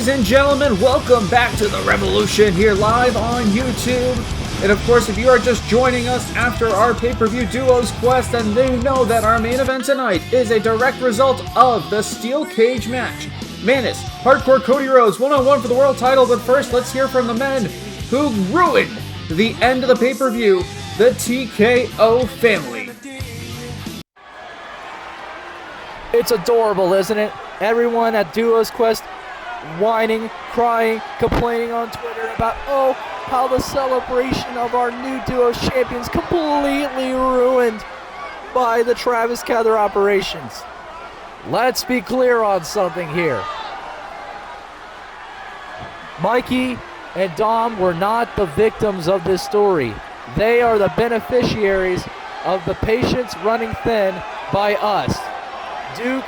Ladies and gentlemen, welcome back to The Revolution here live on YouTube. And of course, if you are just joining us after our pay-per-view Duos Quest, then you know that our main event tonight is a direct result of the Steel Cage match. Manus, Hardcore Cody Rhodes, one-on-one for the world title. But first, let's hear from the men who ruined the end of the pay-per-view, the TKO family. It's adorable, isn't it? Everyone at Duos Quest whining, crying, complaining on Twitter about, oh, how the celebration of our new Duos champions completely ruined by the Travis Kether operations. Let's be clear on something here. Mikey and Dom were not the victims of this story. They are the beneficiaries of the patience running thin by us. Duke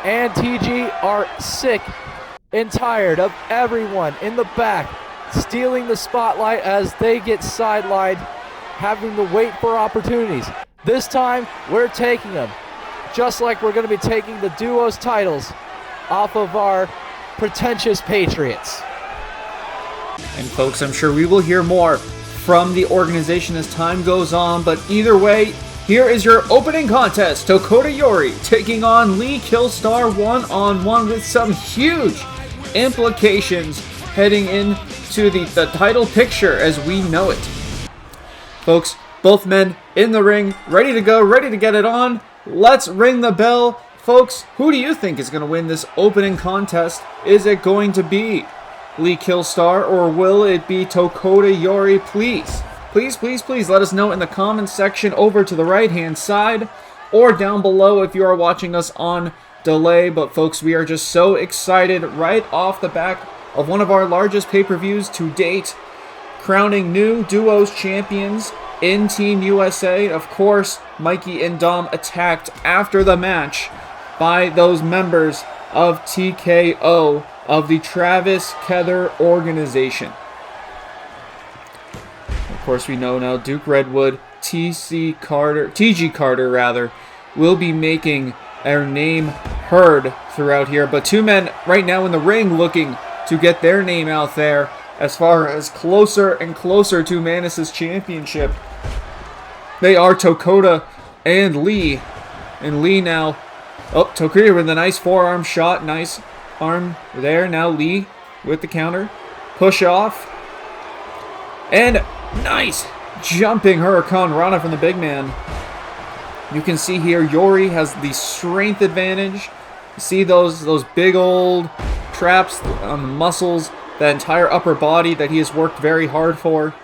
and TG are sick and tired of everyone in the back stealing the spotlight as they get sidelined, having to wait for opportunities. This time, we're taking them, just like we're going to be taking the Duos titles off of our pretentious Patriots. And folks, I'm sure we will hear more from the organization as time goes on, but either way, here is your opening contest. Tokuda Yori taking on Lee Killstar one-on-one with some huge implications heading into the title picture as we know it. Folks, both men in the ring, ready to go, ready to get it on. Let's ring the bell. Folks, who do you think is going to win this opening contest? Is it going to be Lee Killstar or will it be Tokuda Yori? Please let us know in the comments section over to the right hand side or down below if you are watching us on delay. But folks, we are just so excited right off the back of one of our largest pay-per-views to date, crowning new Duos champions in Team USA. Of course, Mikey and Dom attacked after the match by those members of TKO, of the Travis Kether organization. Of course, we know now Duke Redwood, TG Carter, will be making their name heard throughout here. But two men right now in the ring looking to get their name out there as far as closer and closer to Manus' championship. They are Tokuda and Lee. And Lee now, oh, Tokuda with a nice forearm shot, nice arm there. Now Lee with the counter, push off, and nice jumping Hurricane Rana from the big man. You can see here Yori has the strength advantage. You see those big old traps on the muscles, that entire upper body that he has worked very hard for.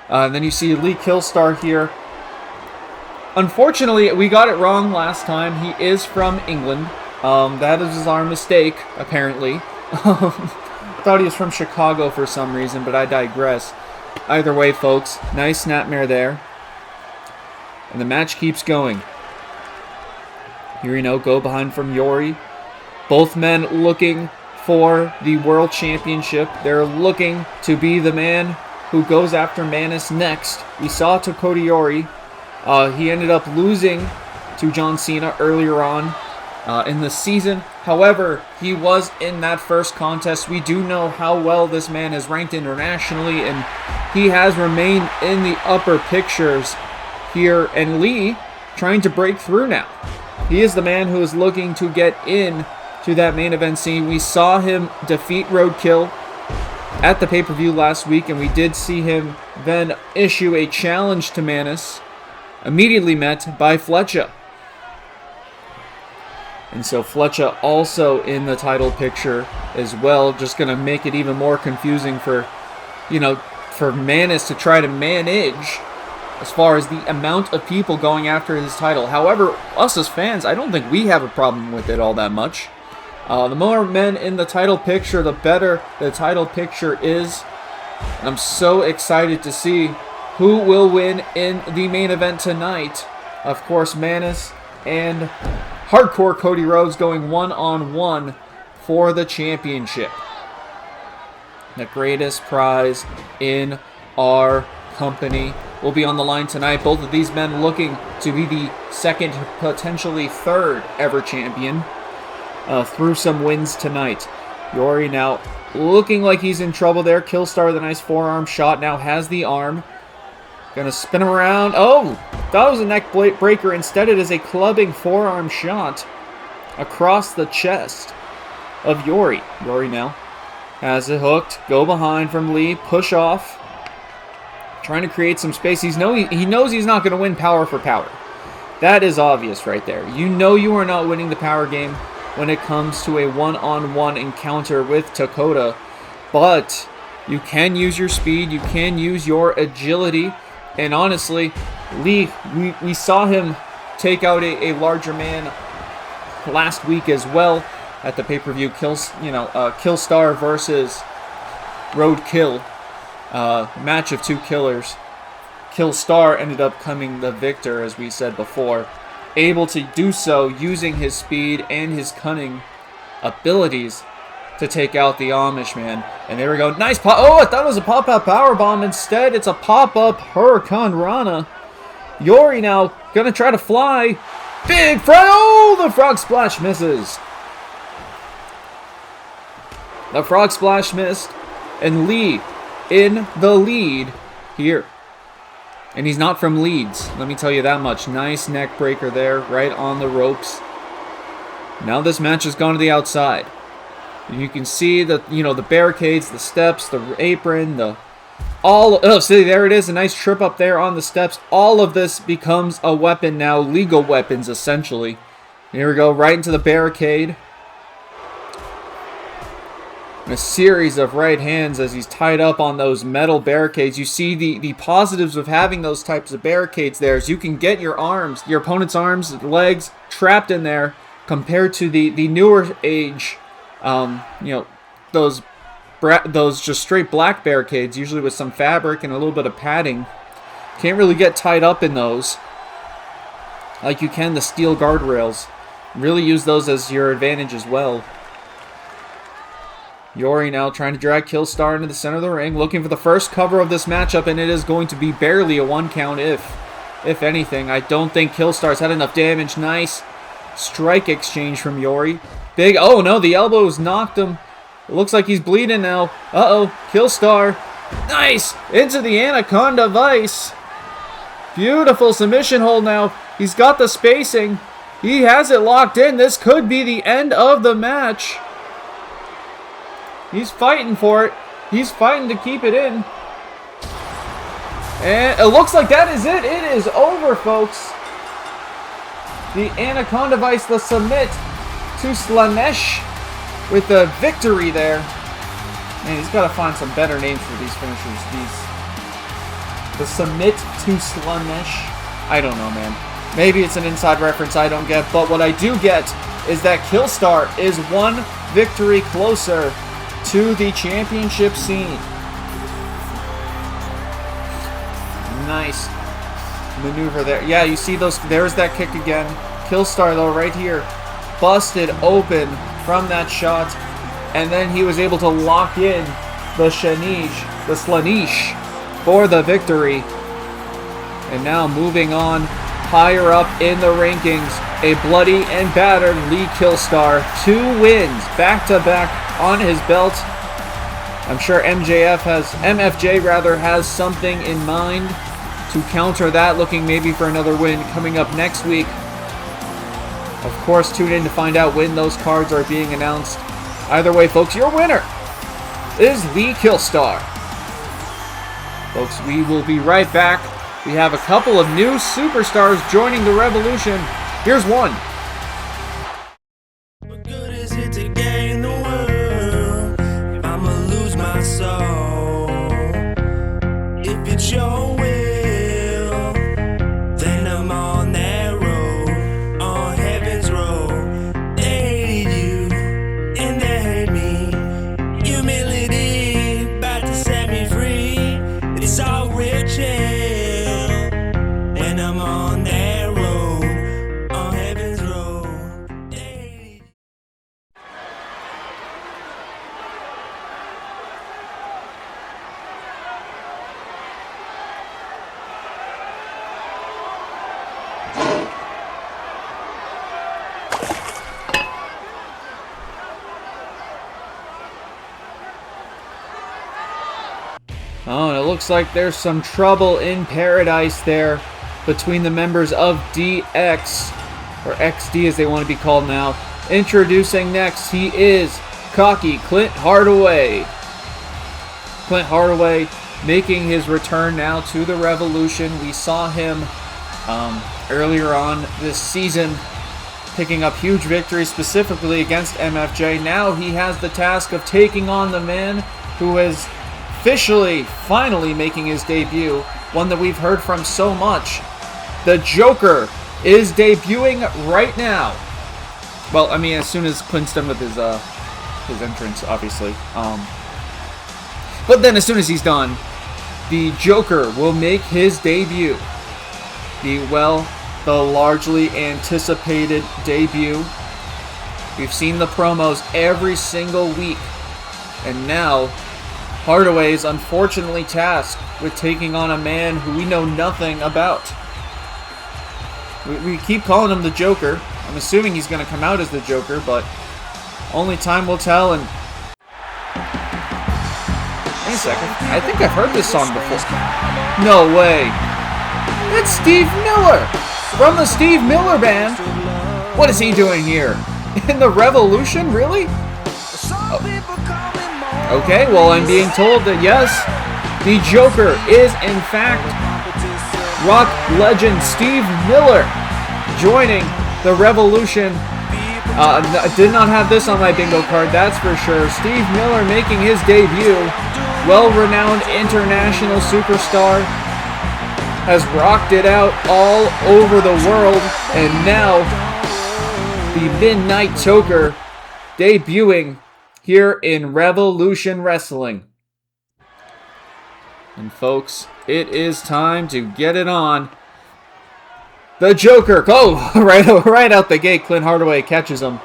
And then you see Lee Killstar here. Unfortunately, we got it wrong last time. He is from England. That is our mistake, apparently. Thought he was from Chicago for some reason, but I digress. Either way, folks, nice snapmare there. And the match keeps going. Here, go behind from Yori. Both men looking for the World Championship. They're looking to be the man who goes after Manus next. We saw Tokuda Yori. He ended up losing to John Cena earlier on in the season. However, he was in that first contest. We do know how well this man has ranked internationally, and he has remained in the upper pictures here. And Lee trying to break through now. He is the man who is looking to get in to that main event scene. We saw him defeat Roadkill at the pay-per-view last week, and we did see him then issue a challenge to Manus, immediately met by Fletcher. And so Fletcher also in the title picture as well, just going to make it even more confusing for Manus to try to manage as far as the amount of people going after his title. However, us as fans, I don't think we have a problem with it all that much. The more men in the title picture, the better the title picture is. And I'm so excited to see who will win in the main event tonight. Of course, Manus and Hardcore Cody Rhodes going one-on-one for the championship. The greatest prize in our company will be on the line tonight. Both of these men looking to be the second, potentially third ever champion through some wins tonight. Yori now looking like he's in trouble there. Killstar with a nice forearm shot. Now has the arm. Gonna spin him around. Oh! That was a neck breaker. Instead, it is a clubbing forearm shot across the chest of Yori. Yori now has it hooked. Go behind from Lee. Push off. Trying to create some space. He knows he's not going to win power for power. That is obvious right there. You know you are not winning the power game when it comes to a one-on-one encounter with Tokuda. But you can use your speed. You can use your agility. And honestly, Lee, we saw him take out a larger man last week as well at the pay-per-view Killstar versus Roadkill match of two killers. Killstar ended up coming the victor, as we said before, able to do so using his speed and his cunning abilities to take out the Amish man. And there we go. Nice pop. Oh, I thought it was a pop-up powerbomb. Instead, it's a pop-up Hurricane Rana. Yori now gonna try to fly. Big front. Oh, the frog splash misses. The frog splash missed. And Lee in the lead here. And he's not from Leeds. Let me tell you that much. Nice neck breaker there, right on the ropes. Now this match has gone to the outside. You can see that, the barricades, the steps, the apron, see, there it is, a nice trip up there on the steps. All of this becomes a weapon now, legal weapons, essentially. Here we go, right into the barricade. And a series of right hands as he's tied up on those metal barricades. You see the positives of having those types of barricades there is you can get your opponent's arms, legs, trapped in there, compared to the newer age, those just straight black barricades, usually with some fabric and a little bit of padding. Can't really get tied up in those like you can the steel guardrails. Really use those as your advantage as well. Yori now trying to drag Killstar into the center of the ring, looking for the first cover of this matchup, and it is going to be barely a one count if anything. I don't think Killstar's had enough damage. Nice strike exchange from Yori. Big, oh no, the elbows knocked him. It looks like he's bleeding now. Uh-oh, Killstar. Nice! Into the Anaconda Vice. Beautiful submission hold now. He's got the spacing. He has it locked in. This could be the end of the match. He's fighting for it. He's fighting to keep it in. And it looks like that is it. It is over, folks. The Anaconda Vice, the submit to Slanesh with the victory there. Man, he's got to find some better names for these finishers. The submit to Slanesh. I don't know, man. Maybe it's an inside reference I don't get, but what I do get is that Killstar is one victory closer to the championship scene. Nice maneuver there. Yeah, you see those. There's that kick again. Killstar, though, right here, busted open from that shot, and then he was able to lock in the Slanesh for the victory. And now moving on higher up in the rankings, a bloody and battered Lee Killstar. 2 wins back-to-back on his belt. I'm sure MFJ has something in mind to counter that, looking maybe for another win coming up next week. Of course, tune in to find out when those cards are being announced. Either way, folks, your winner is Lee Killstar. Folks, we will be right back. We have a couple of new superstars joining the revolution. Here's one. What good is it to gain the world if I'ma lose my soul? If it's your will, then I'm on that road, on heaven's road. They hated you, and they hate me. Humility, about to set me free. It's all real chill, and I'm on that road, on heaven's road. They hated you. it looks like there's some trouble in paradise there between the members of DX, or XD as they want to be called now. Introducing next, he is cocky Clint Hardaway. Clint Hardaway making his return now to the Revolution. We saw him earlier on this season picking up huge victories, specifically against MFJ. Now he has the task of taking on the man who is finally making his debut, one that we've heard from so much. The Joker is debuting right now. Well, I mean, as soon as Clint's done with his entrance, obviously. But then as soon as he's done, the Joker will make his debut. The largely anticipated debut. We've seen the promos every single week. And now, Hardaway is unfortunately tasked with taking on a man who we know nothing about. We keep calling him the Joker. I'm assuming he's going to come out as the Joker, but only time will tell. And wait a second, I think I've heard this song before. No way. That's Steve Miller from the Steve Miller Band. What is he doing here? In the Revolution? Really? Oh. Okay, well, I'm being told that yes, the Joker is in fact rock legend Steve Miller joining the Revolution. I did not have this on my bingo card, that's for sure. Steve Miller making his debut. Well-renowned international superstar. Has rocked it out all over the world. And now, the Midnight Toker debuting here in Revolution Wrestling. And folks, it is time to get it on. The Joker, right out the gate, Clint Hardaway catches him.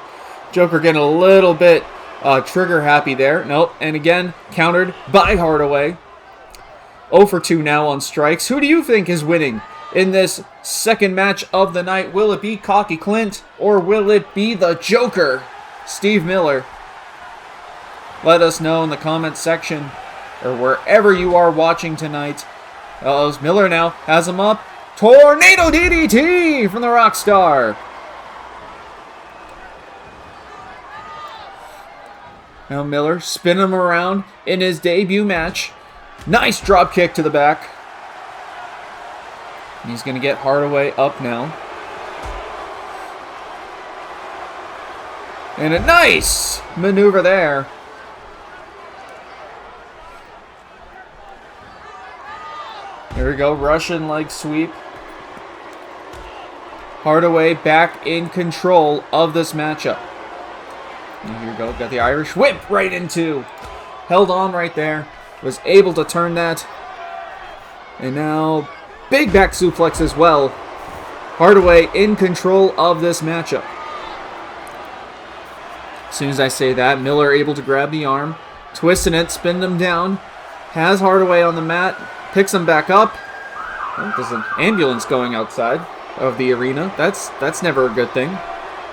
Joker getting a little bit trigger happy there. Nope, and again, countered by Hardaway. 0 for 2 now on strikes. Who do you think is winning in this second match of the night? Will it be Cocky Clint, or will it be the Joker, Steve Miller? Let us know in the comments section, or wherever you are watching tonight. Miller now has him up. Tornado DDT from the Rockstar. Now Miller spin him around in his debut match. Nice drop kick to the back. He's going to get Hardaway up now. And a nice maneuver there. There we go, Russian leg sweep. Hardaway back in control of this matchup. And here we go, got the Irish whip right into. Held on right there. Was able to turn that. And now, big back suplex as well. Hardaway in control of this matchup. As soon as I say that, Miller able to grab the arm. Twisting it, spin him down. Has Hardaway on the mat. Picks him back up. Oh, there's an ambulance going outside of the arena. That's never a good thing.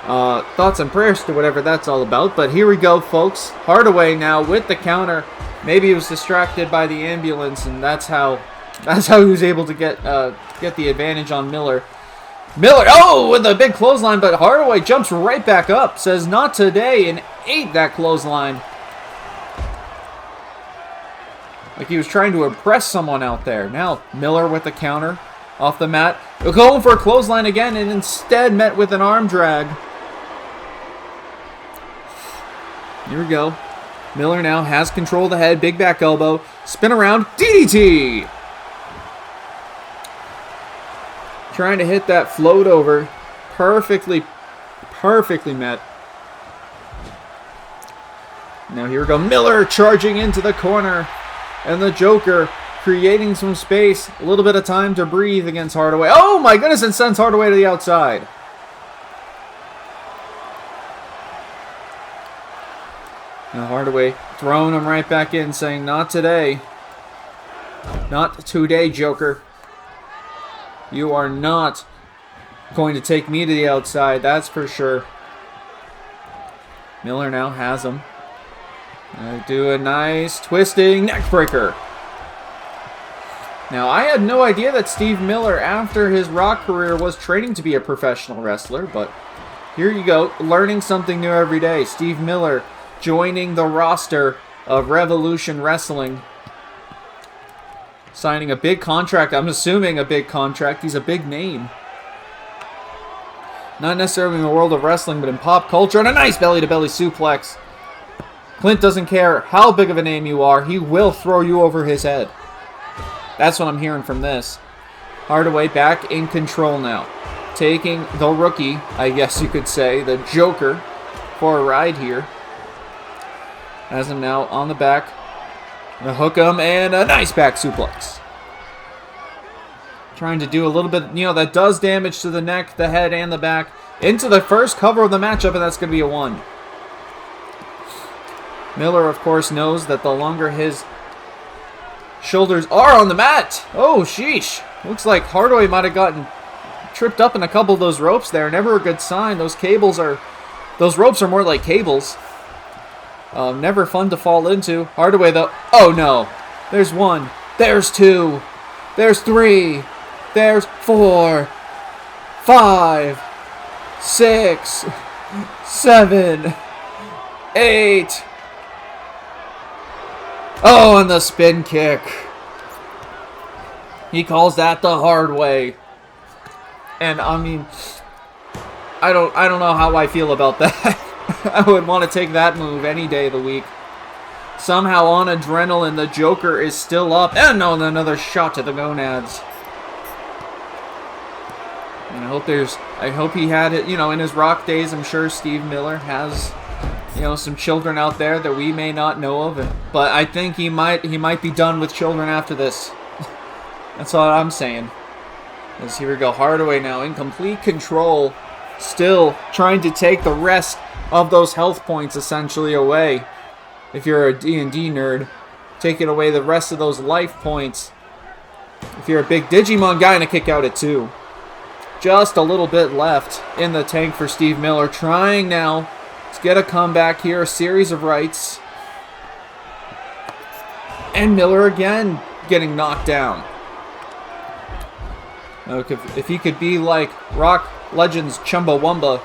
Thoughts and prayers to whatever that's all about. But here we go, folks. Hardaway now with the counter. Maybe he was distracted by the ambulance, and that's how he was able to get the advantage on Miller. Miller, with a big clothesline, but Hardaway jumps right back up. Says, not today, and ate that clothesline. Like he was trying to impress someone out there. Now, Miller with the counter off the mat. Going for a clothesline again, and instead met with an arm drag. Here we go. Miller now has control of the head. Big back elbow. Spin around. DDT! Trying to hit that float over. Perfectly met. Now here we go. Miller charging into the corner. And the Joker creating some space. A little bit of time to breathe against Hardaway. Oh my goodness, and sends Hardaway to the outside. Now Hardaway throwing him right back in, saying, not today. Not today, Joker. You are not going to take me to the outside, that's for sure. Miller now has him. Do a nice twisting neck breaker. Now, I had no idea that Steve Miller, after his Rock career, was training to be a professional wrestler, but here you go, learning something new every day. Steve Miller joining the roster of Revolution Wrestling, signing a big contract. I'm assuming a big contract. He's a big name. Not necessarily in the world of wrestling, but in pop culture. And a nice belly-to-belly suplex. Clint doesn't care how big of a name you are. He will throw you over his head. That's what I'm hearing from this. Hardaway back in control now. Taking the rookie, I guess you could say, the Joker, for a ride here. Has him now on the back. Gonna hook him, and a nice back suplex. Trying to do a little bit, that does damage to the neck, the head, and the back. Into the first cover of the matchup, and that's going to be a 1. Miller, of course, knows that the longer his shoulders are on the mat. Oh, sheesh. Looks like Hardaway might have gotten tripped up in a couple of those ropes there. Never a good sign. Those ropes are more like cables. Never fun to fall into. Hardaway, though. Oh, no. There's 1. There's 2. There's 3. There's 4. 5. 6. 7. 8. Oh, and the spin kick. He calls that the hard way. And I mean, I don't know how I feel about that. I would want to take that move any day of the week. Somehow on adrenaline, the Joker is still up. And no, another shot to the gonads. And I hope he had it, in his Rock days. I'm sure Steve Miller has, some children out there that we may not know of. But I think he might be done with children after this. That's all I'm saying. As here we go, Hardaway now in complete control. Still trying to take the rest of those health points essentially away. If you're a D&D nerd, taking away the rest of those life points. If you're a big Digimon guy, and a kick out at 2. Just a little bit left in the tank for Steve Miller. Trying now to get a comeback here. A series of rights. And Miller again getting knocked down. If he could be like Rock Legends Chumbawamba,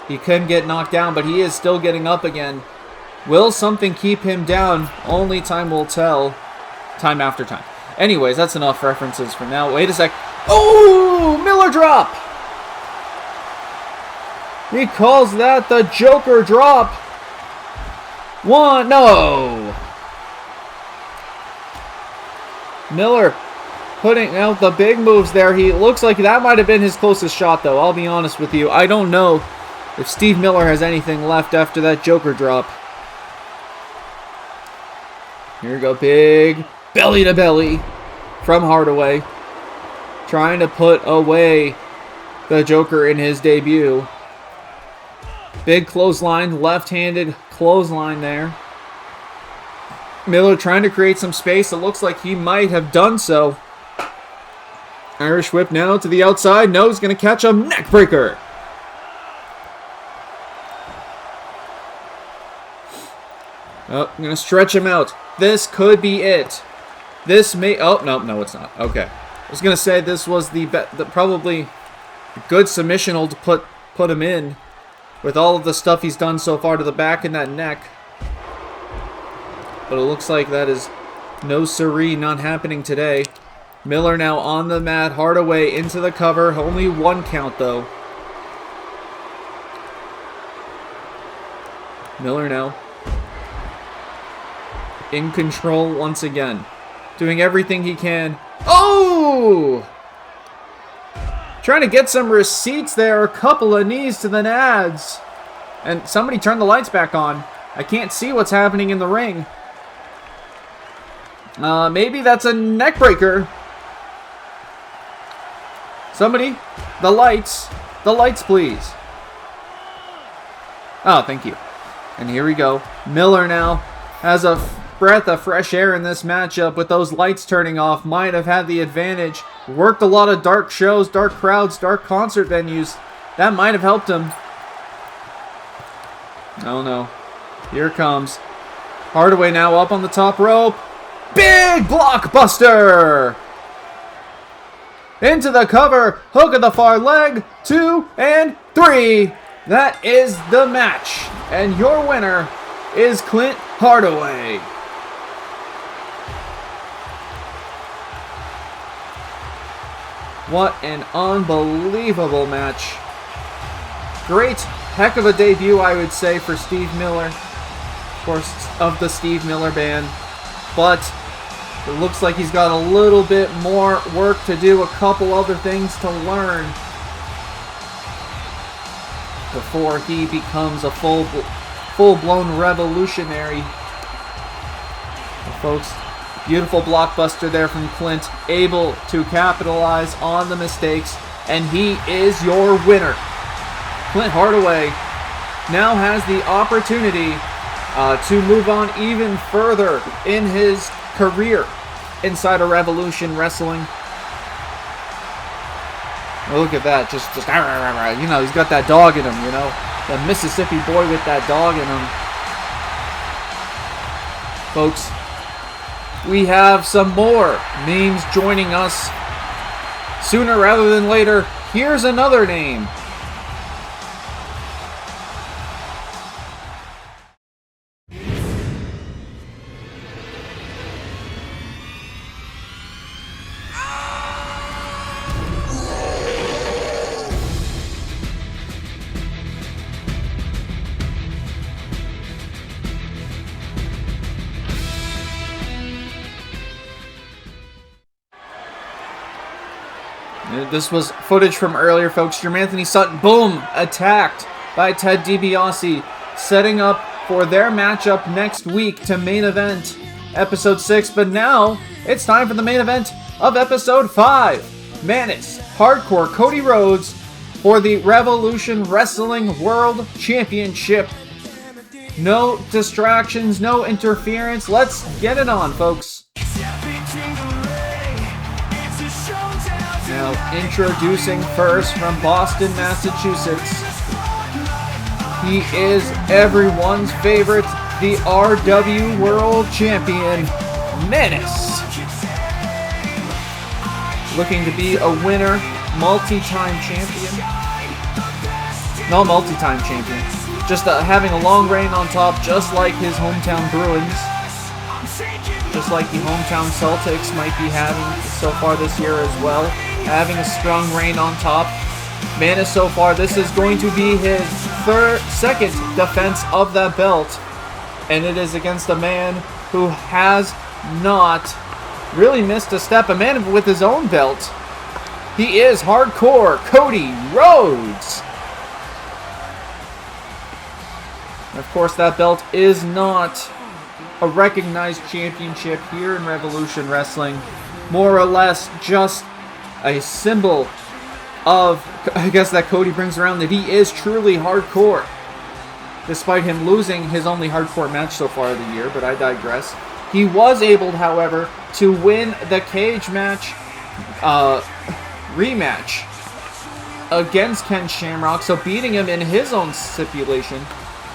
he couldn't get knocked down, but he is still getting up again. Will something keep him down? Only time will tell. Time after time. Anyways, that's enough references for now. Wait a sec. Oh! Miller drop! He calls that the Joker drop. 1. No! Miller putting out the big moves there. He looks like that might have been his closest shot, though. I'll be honest with you. I don't know if Steve Miller has anything left after that Joker drop. Here we go. Big belly to belly from Hardaway. Trying to put away the Joker in his debut. Big clothesline. Left-handed clothesline there. Miller trying to create some space. It looks like he might have done so. Irish whip now to the outside. No, he's going to catch a neck breaker. Oh, I'm going to stretch him out. This could be it. This may... Oh, no, it's not. Okay. I was going to say this was the probably a good submission hold to put him in with all of the stuff he's done so far to the back and that neck. But it looks like that is no siree, not happening today. Miller now on the mat. Hardaway into the cover. Only 1 count, though. Miller now in control once again. Doing everything he can. Oh! Trying to get some receipts there. A couple of knees to the nads. And somebody turn the lights back on. I can't see what's happening in the ring. Maybe that's a neck breaker. Somebody, the lights, please. Oh, thank you. And here we go. Miller now has a breath of fresh air in this matchup with those lights turning off. Might have had the advantage. Worked a lot of dark shows, dark crowds, dark concert venues. That might have helped him. Oh no. Here it comes. Hardaway now up on the top rope. Big blockbuster! into the cover, hook of the far leg, 2 and 3. That is the match, and your winner is Clint Hardaway. What an unbelievable match. Great, heck of a debut, I would say, for Steve Miller. Of course, of the Steve Miller Band. But it looks like he's got a little bit more work to do, a couple other things to learn before he becomes a full-blown revolutionary. Well, folks, beautiful blockbuster there from Clint, able to capitalize on the mistakes, and he is your winner. Clint Hardaway now has the opportunity to move on even further in his career inside of Revolution Wrestling. Oh, look at that, just you know, he's got that dog in him, you know, the Mississippi boy with that dog in him. Folks, we have some more names joining us sooner rather than later. Here's another name. This was footage from earlier, folks. Jermanthony Sutton, boom, attacked by Ted DiBiase, setting up for their matchup next week to main event episode 6. But now it's time for the main event of episode 5. Manus, Hardcore Cody Rhodes for the Revolution Wrestling World Championship. No distractions, no interference. Let's get it on, folks. Now, introducing first from Boston, Massachusetts. He is everyone's favorite, the RW World Champion, Manus. Looking to be a winner, multi-time champion. No, multi-time champion. Just having a long reign on top, just like his hometown Bruins. Just like the hometown Celtics might be having so far this year as well. Having a strong reign on top. Manus so far, this is going to be his second defense of that belt. And it is against a man who has not really missed a step. A man with his own belt. He is Hardcore Cody Rhodes. And of course, that belt is not a recognized championship here in Revolution Wrestling. More or less just a symbol of, I guess, that Cody brings around, that he is truly hardcore. Despite him losing his only hardcore match so far of the year, but I digress. He was able, however, to win the cage match rematch against Ken Shamrock, so beating him in his own stipulation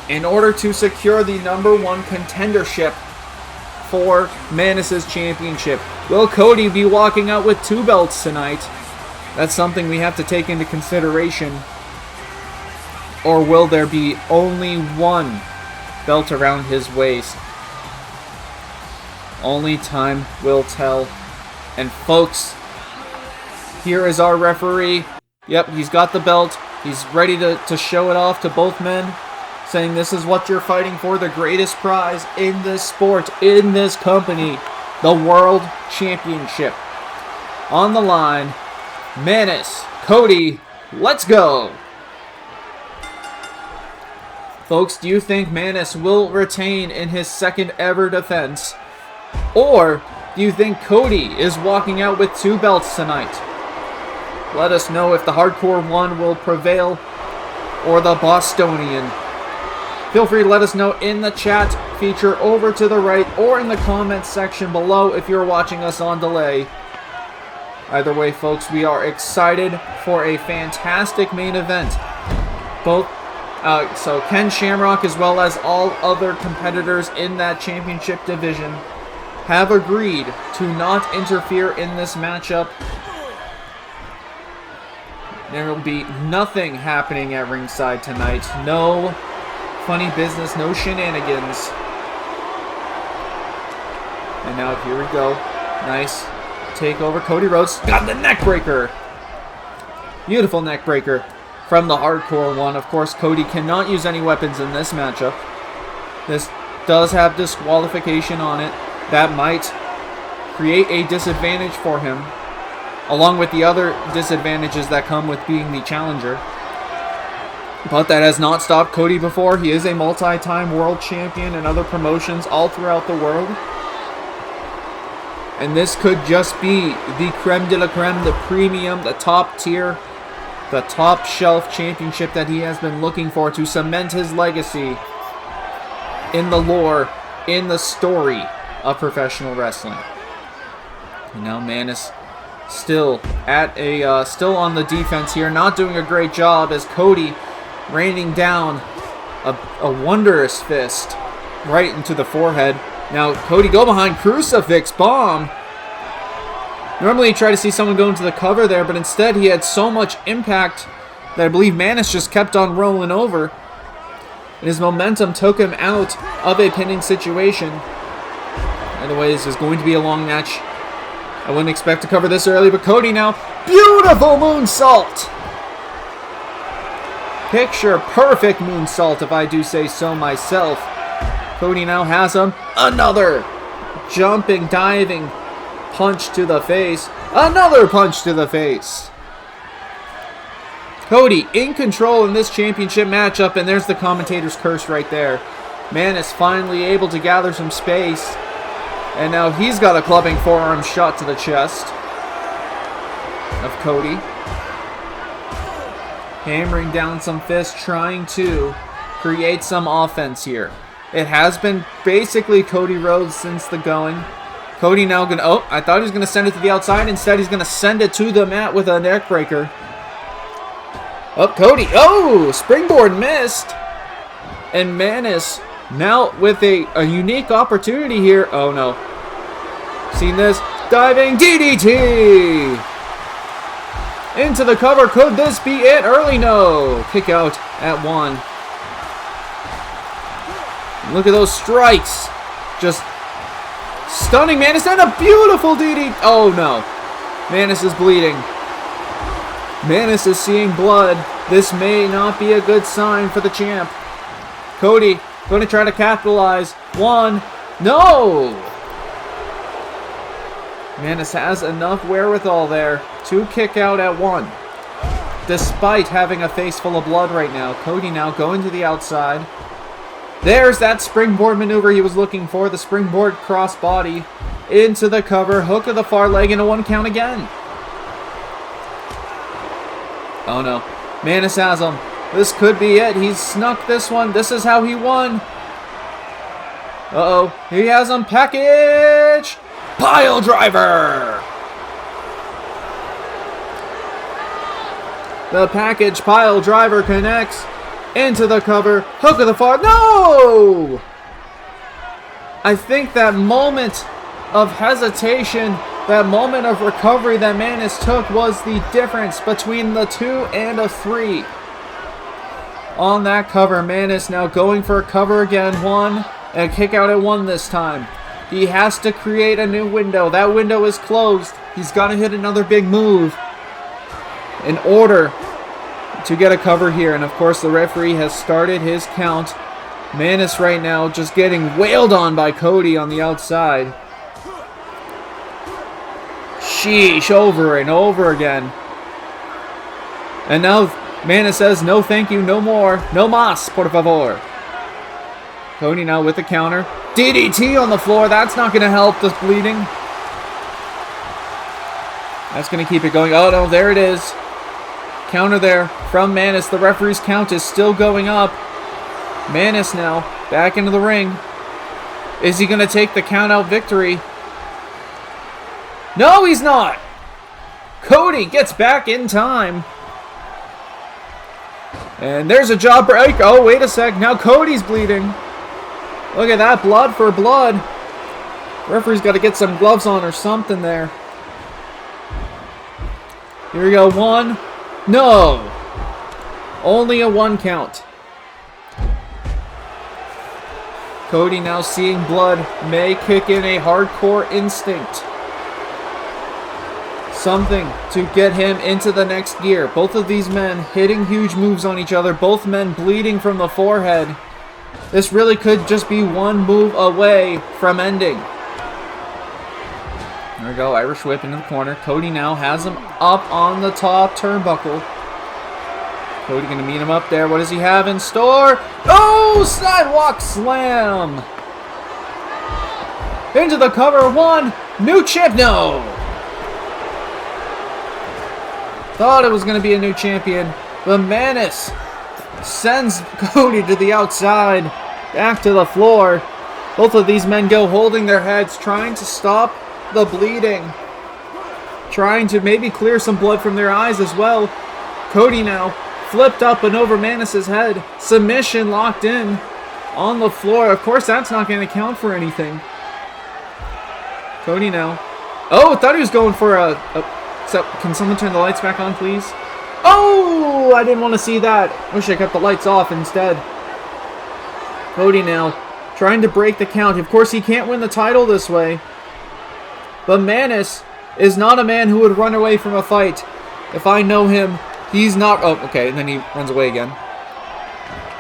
in order to secure the #1 contendership for Manus' championship. Will Cody be walking out with 2 belts tonight? That's something we have to take into consideration. Or will there be only 1 belt around his waist? Only time will tell. And folks, here is our referee. Yep, he's got the belt. He's ready to show it off to both men, saying this is what you're fighting for, the greatest prize in this sport, in this company, the World Championship. On the line, Manus, Cody, let's go! Folks, do you think Manus will retain in his second ever defense? Or do you think Cody is walking out with 2 belts tonight? Let us know if the Hardcore one will prevail or the Bostonian. Feel free to let us know in the chat feature over to the right or in the comments section below if you're watching us on delay. Either way, folks, we are excited for a fantastic main event. So Ken Shamrock, as well as all other competitors in that championship division, have agreed to not interfere in this matchup. There will be nothing happening at ringside tonight. No funny business, no shenanigans. And now here we go. Nice takeover. Cody Rhodes got the neck breaker. Beautiful neck breaker from the Hardcore one. Of course, Cody cannot use any weapons in this matchup. This does have disqualification on it. That might create a disadvantage for him, along with the other disadvantages that come with being the challenger. But that has not stopped Cody before. He is a multi-time world champion in other promotions all throughout the world. And this could just be the creme de la creme, the premium, the top tier, the top shelf championship that he has been looking for to cement his legacy in the lore, in the story of professional wrestling. And now Manus still still on the defense here, not doing a great job as Cody raining down a wondrous fist right into the forehead. Now Cody go behind crucifix bomb. Normally you try to see someone go into the cover there, but instead he had so much impact that I believe Manus just kept on rolling over. And his momentum took him out of a pinning situation. By the way, this is going to be a long match. I wouldn't expect to cover this early, but Cody now, beautiful moonsault! Picture perfect moonsault, if I do say so myself. Cody now has him. Another jumping, diving punch to the face. Another punch to the face. Cody in control in this championship matchup, and there's the commentator's curse right there. Manus finally able to gather some space. And now he's got a clubbing forearm shot to the chest of Cody. Hammering down some fists, trying to create some offense here. It has been basically Cody Rhodes since the going. Cody now gonna, oh, I thought he was gonna send it to the outside. Instead, he's gonna send it to the mat with a neck breaker. Oh, Cody, oh, springboard missed. And Manus now with a unique opportunity here. Oh no. Seen this? Diving DDT! Into the cover. Could this be it? Early no. Kick out at 1. Look at those strikes. Just stunning Manus and a beautiful DDT. Oh no. Manus is bleeding. Manus is seeing blood. This may not be a good sign for the champ. Cody going to try to capitalize. 1. No! Manus has enough wherewithal there to kick out at 1. Despite having a face full of blood right now. Cody now going to the outside. There's that springboard maneuver he was looking for. The springboard crossbody into the cover. Hook of the far leg and a 1 count again. Oh no. Manus has him. This could be it. He's snuck this one. This is how he won. Uh-oh. He has him. Package. Pile driver. The package pile driver connects into the cover. Hook of the far. No! I think that moment of hesitation, that moment of recovery that Manus took was the difference between the 2 and a 3. On that cover, Manus now going for a cover again. 1 and kick out at 1 this time. He has to create a new window. That window is closed. He's got to hit another big move in order to get a cover here. And of course, the referee has started his count. Manus right now just getting wailed on by Cody on the outside. Sheesh, over and over again. And now Manus says, no thank you, no more. No mas, por favor. Cody now with the counter. DDT on the floor. That's not going to help this bleeding. That's going to keep it going. Oh no, there it is. Counter there from Manus. The referee's count is still going up. Manus now back into the ring. Is he going to take the count out victory? No, he's not. Cody gets back in time. And there's a jaw break. Oh, wait a sec. Now Cody's bleeding. Look at that. Blood for blood. Referee's got to get some gloves on or something there. Here we go. 1. No! Only a 1 count. Cody now seeing blood may kick in a hardcore instinct. Something to get him into the next gear. Both of these men hitting huge moves on each other. Both men bleeding from the forehead. This really could just be one move away from ending. There we go, Irish whip into the corner. Cody now has him up on the top turnbuckle. Cody gonna meet him up there. What does he have in store? Oh, sidewalk slam! Into the cover, 1, new champ, no! Thought it was gonna be a new champion, but Manus sends Cody to the outside, back to the floor. Both of these men go holding their heads, trying to stop the bleeding. Trying to maybe clear some blood from their eyes as well. Cody now flipped up and over Manus' head. Submission locked in on the floor. Of course, that's not going to count for anything. Cody now. Oh, I thought he was going for so, can someone turn the lights back on, please? Oh, I didn't want to see that. Wish I kept the lights off instead. Cody now trying to break the count. Of course, he can't win the title this way. But Manus is not a man who would run away from a fight. If I know him, he's not... Oh, okay, and then he runs away again.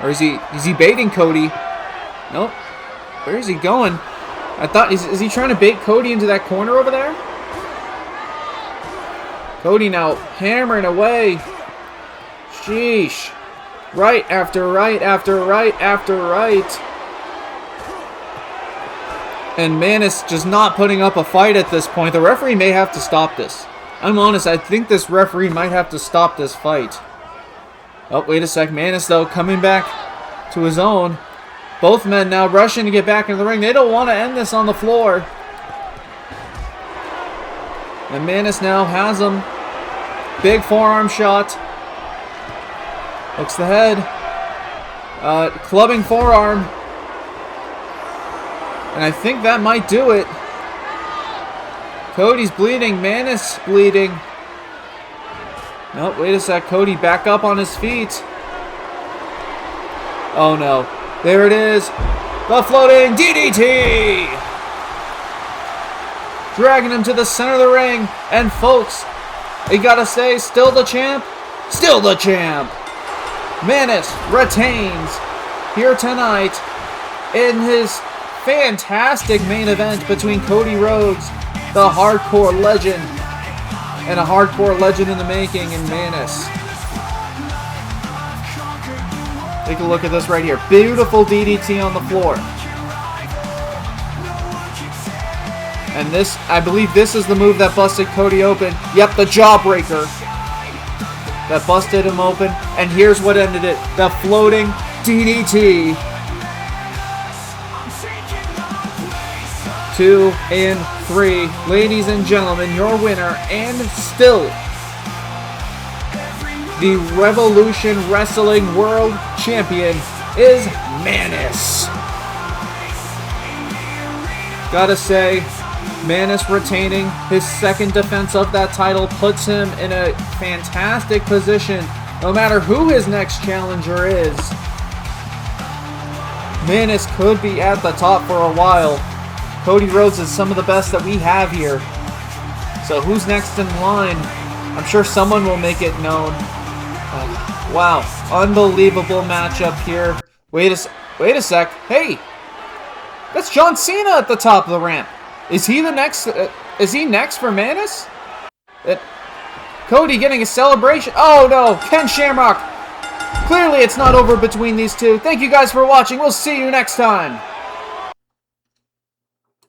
Or is he baiting Cody? Nope. Where is he going? I thought... Is he trying to bait Cody into that corner over there? Cody now hammering away. Sheesh. Right after right after right after right. And Manus just not putting up a fight at this point. The referee may have to stop this. I'm honest, I think this referee might have to stop this fight. Oh, wait a sec. Manus, though, coming back to his own. Both men now rushing to get back into the ring. They don't want to end this on the floor. And Manus now has him. Big forearm shot. Hooks the head. Clubbing forearm. And I think that might do it. Cody's bleeding. Manus bleeding. No, wait a sec. Cody back up on his feet. Oh no. There it is. The floating DDT. Dragging him to the center of the ring. And folks, you gotta say, still the champ? Still the champ. Manus retains here tonight in his fantastic main event between Cody Rhodes, the hardcore legend, and a hardcore legend in the making in Manus. Take a look at this right here. Beautiful DDT on the floor. And this, I believe this is the move that busted Cody open. Yep, the jawbreaker. That busted him open. And here's what ended it. The floating DDT. 2 and 3. Ladies and gentlemen, your winner and still the Revolution Wrestling World Champion is Manus. Gotta say, Manus retaining his second defense of that title puts him in a fantastic position no matter who his next challenger is. Manus could be at the top for a while. Cody Rhodes is some of the best that we have here. So who's next in line? I'm sure someone will make it known. Wow, unbelievable matchup here. Wait a sec. Hey, that's John Cena at the top of the ramp. Is he the next? Is he next for Manus? Cody getting a celebration. Oh no, Ken Shamrock. Clearly it's not over between these two. Thank you guys for watching. We'll see you next time.